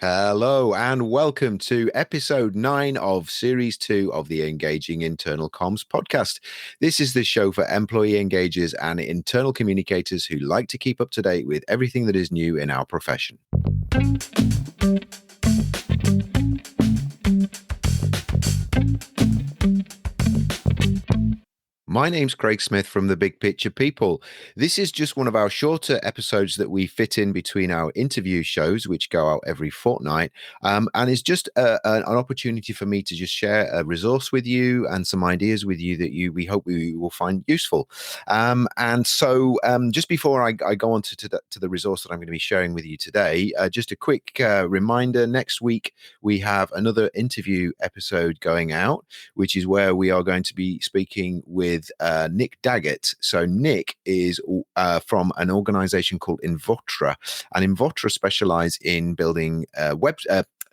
Hello and welcome to episode 9 of series 2 of the Engaging Internal Comms podcast. This is the show for employee engagers and internal communicators who like to keep up to date with everything that is new in our profession. My name's Craig Smith from The Big Picture People. This is just one of our shorter episodes that we fit in between our interview shows, which go out every fortnight, and it's just an opportunity for me to just share a resource with you and some ideas with you that we hope we will find useful. And so just before I go on to the resource that I'm going to be sharing with you today, just a quick reminder, next week we have another interview episode going out, which is where we are going to be speaking with Nick Daggett. So Nick is from an organization called Invotra, and Invotra specialize in building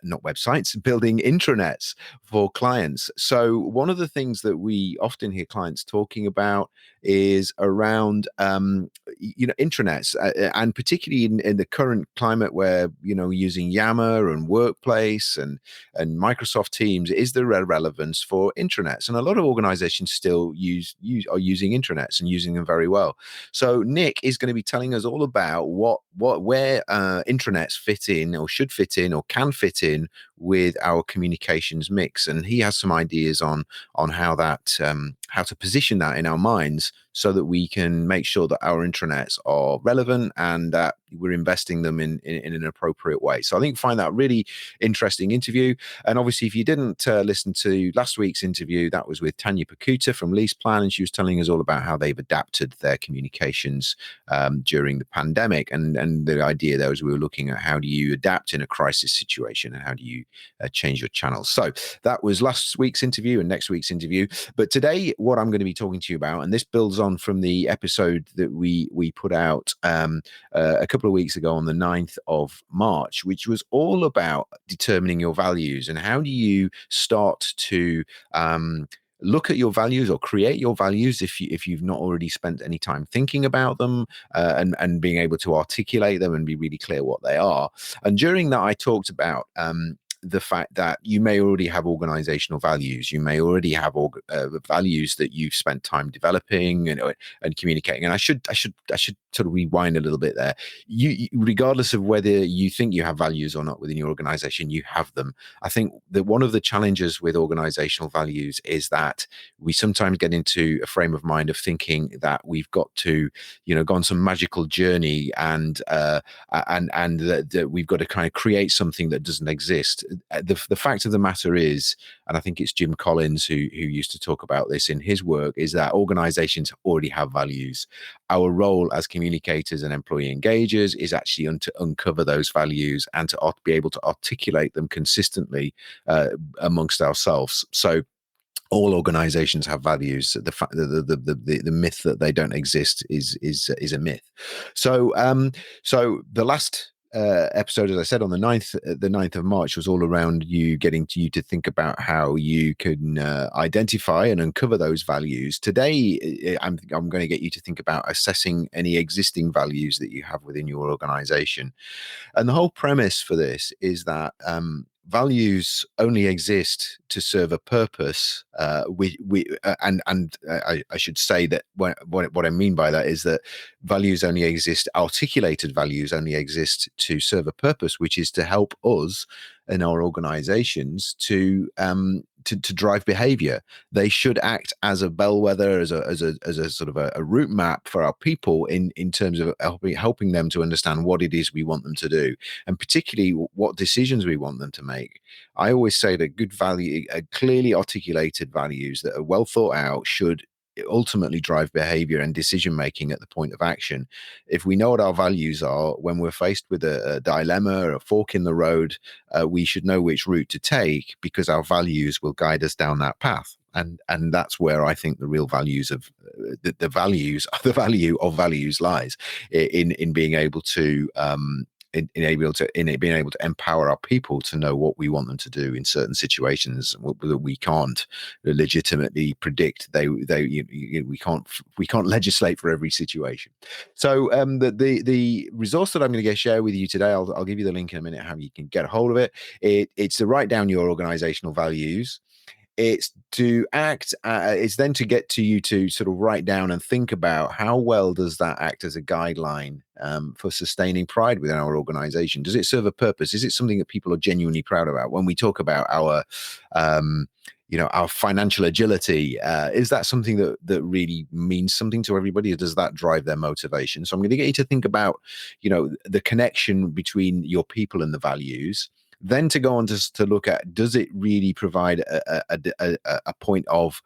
not websites, building intranets for clients. So one of the things that we often hear clients talking about is around, intranets, and particularly in the current climate where, using Yammer and Workplace and Microsoft Teams, is there a relevance for intranets? And a lot of organizations still are using intranets and using them very well. So Nick is going to be telling us all about where intranets fit in or should fit in or can fit in with our communications mix, and he has some ideas on how to position that in our minds so that we can make sure that our intranets are relevant and that we're investing them in an appropriate way. So I think find that really interesting interview. And obviously, if you didn't listen to last week's interview, that was with Tanya Pakuta from LeasePlan, and she was telling us all about how they've adapted their communications during the pandemic. And the idea there was we were looking at how do you adapt in a crisis situation and how do you change your channels. So that was last week's interview and next week's interview. But today, what I'm going to be talking to you about, and this builds on from the episode that we put out a couple of weeks ago on the 9th of March, which was all about determining your values and how do you start to look at your values or create your values if you've not already spent any time thinking about them, and being able to articulate them and be really clear what they are. And during that, I talked about the fact that you may already have organizational values. You may already have values that you've spent time developing and communicating. And I should sort of rewind a little bit there. You, regardless of whether you think you have values or not within your organization, you have them. I think that one of the challenges with organizational values is that we sometimes get into a frame of mind of thinking that we've got to, go on some magical journey and that we've got to kind of create something that doesn't exist. The fact of the matter is, and I think it's Jim Collins who used to talk about this in his work, is that organizations already have values. Our role as communicators and employee engagers is actually to uncover those values and to be able to articulate them consistently amongst ourselves. So all organizations have values. The myth that they don't exist is a myth. So the last episode, as I said, on the 9th of March, was all around getting you to think about how you can identify and uncover those values. Today, I'm going to get you to think about assessing any existing values that you have within your organization. And the whole premise for this is that values only exist to serve a purpose. I should say that what I mean by that is that values only exist, articulated values only exist to serve a purpose, which is to help us in our organizations to drive behavior. They should act as a bellwether, as a sort of a route map for our people in terms of helping them to understand what it is we want them to do, and particularly what decisions we want them to make. I always say that good value, clearly articulated values that are well thought out, should ultimately drive behavior and decision making at the point of action. If we know what our values are, when we're faced with a dilemma or a fork in the road, we should know which route to take, because our values will guide us down that path. And that's where I think the real values of the value of values lies, in being able to being able to empower our people to know what we want them to do in certain situations that we can't legitimately predict. We can't legislate for every situation. So the resource that I'm going to share with you today, I'll give you the link in a minute how you can get a hold of it. It's to write down your organizational values. It's to act, it's then to get to you to sort of write down and think about how well does that act as a guideline for sustaining pride within our organization. Does it serve a purpose? Is it something that people are genuinely proud about? When we talk about our our financial agility, is that something that really means something to everybody, or does that drive their motivation? So I'm going to get you to think about the connection between your people and the values, then to go on to look at, does it really provide a point of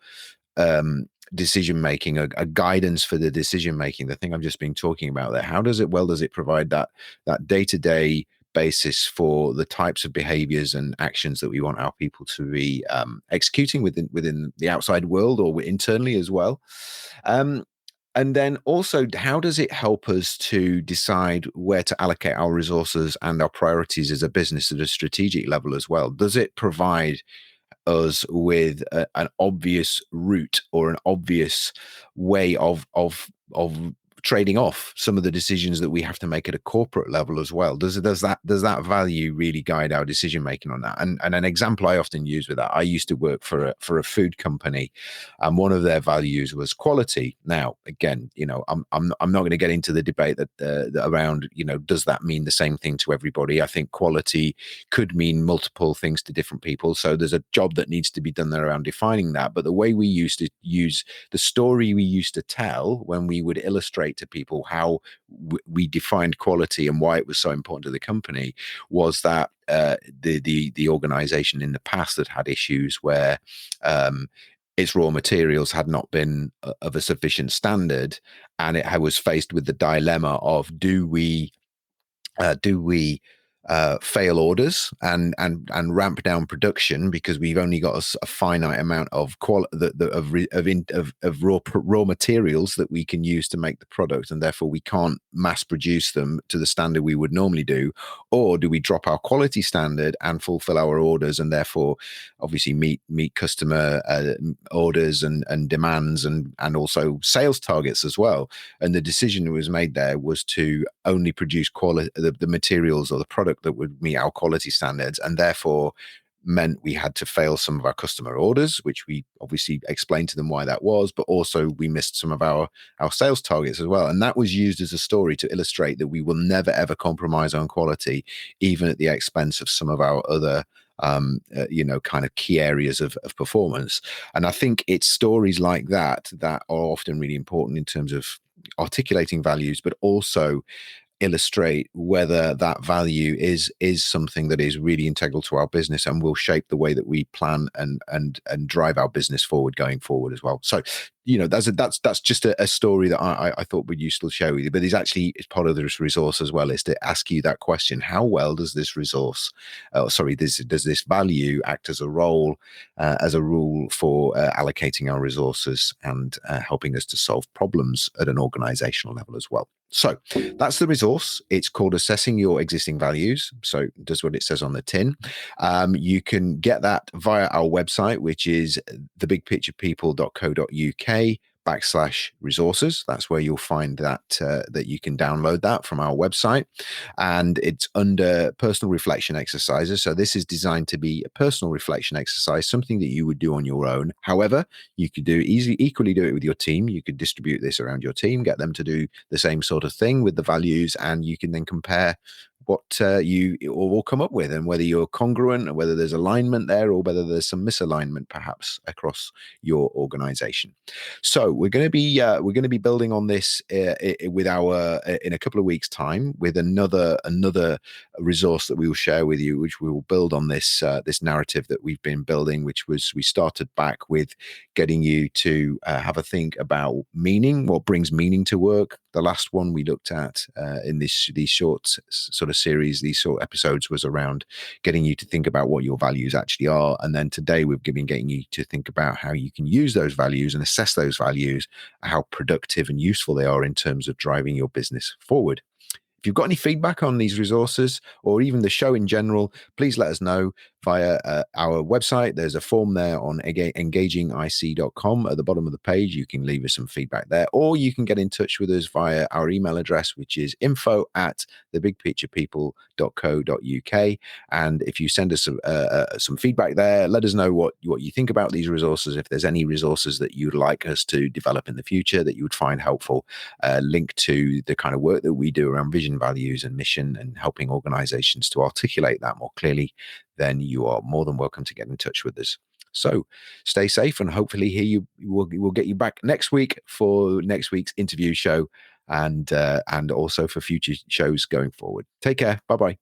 decision making, a guidance for the decision making, the thing I've just been talking about there? How does it provide that day-to-day basis for the types of behaviors and actions that we want our people to be executing within the outside world or internally as well? And then also, how does it help us to decide where to allocate our resources and our priorities as a business at a strategic level as well? Does it provide us with an obvious route or an obvious way of trading off some of the decisions that we have to make at a corporate level as well? Does that value really guide our decision making on that? And an example I often use with that, I used to work for a food company, and one of their values was quality. Now, again, I'm not going to get into the debate that around does that mean the same thing to everybody? I think quality could mean multiple things to different people. So there's a job that needs to be done there around defining that. But the way we used to use the story we used to tell when we would illustrate to people how we defined quality and why it was so important to the company was that the organization in the past had issues where its raw materials had not been of a sufficient standard, and it was faced with the dilemma of do we fail orders and ramp down production because we've only got a finite amount of raw materials that we can use to make the product, and therefore we can't mass produce them to the standard we would normally do? Or do we drop our quality standard and fulfill our orders, and therefore obviously meet customer orders and demands and also sales targets as well? And the decision that was made there was to only produce the materials or the product that would meet our quality standards, and therefore meant we had to fail some of our customer orders, which we obviously explained to them why that was, but also we missed some of our sales targets as well. And that was used as a story to illustrate that we will never ever compromise on quality, even at the expense of some of our other kind of key areas of performance. And I think it's stories like that are often really important in terms of articulating values, but also illustrate whether that value is something that is really integral to our business and will shape the way that we plan and drive our business going forward as well. So that's just a story that I thought would be useful to share with you, but it's part of this resource as well, is to ask you that question: how well does this resource does this value act as a role as a rule for allocating our resources and helping us to solve problems at an organizational level as well? So that's the resource. It's called Assessing Your Existing Values. So it does what it says on the tin. You can get that via our website, which is thebigpicturepeople.co.uk/resources. That's where you'll find that you can download that from our website, and it's under personal reflection exercises. So this is designed to be a personal reflection exercise, something that you would do on your own. However, you could equally do it with your team. You could distribute this around your team, get them to do the same sort of thing with the values, and you can then compare what you will come up with, and whether you're congruent, or whether there's alignment there, or whether there's some misalignment perhaps across your organization. So we're going to be building on this with our in a couple of weeks' time with another resource that we will share with you, which we will build on this narrative that we've been building, which was we started back with getting you to have a think about meaning, what brings meaning to work. The last one we looked at in these short sort of series, these short episodes, was around getting you to think about what your values actually are. And then today we've been getting you to think about how you can use those values and assess those values, how productive and useful they are in terms of driving your business forward. If you've got any feedback on these resources or even the show in general, please let us know via our website. There's a form there on engagingic.com at the bottom of the page. You can leave us some feedback there, or you can get in touch with us via our email address, which is info@thebigpicturepeople.co.uk. And if you send us some feedback there, let us know what you think about these resources. If there's any resources that you'd like us to develop in the future that you would find helpful, link to the kind of work that we do around vision, values, and mission, and helping organizations to articulate that more clearly, then you are more than welcome to get in touch with us. So stay safe, and hopefully we'll get you back next week for next week's interview show, and also for future shows going forward. Take care. Bye-bye.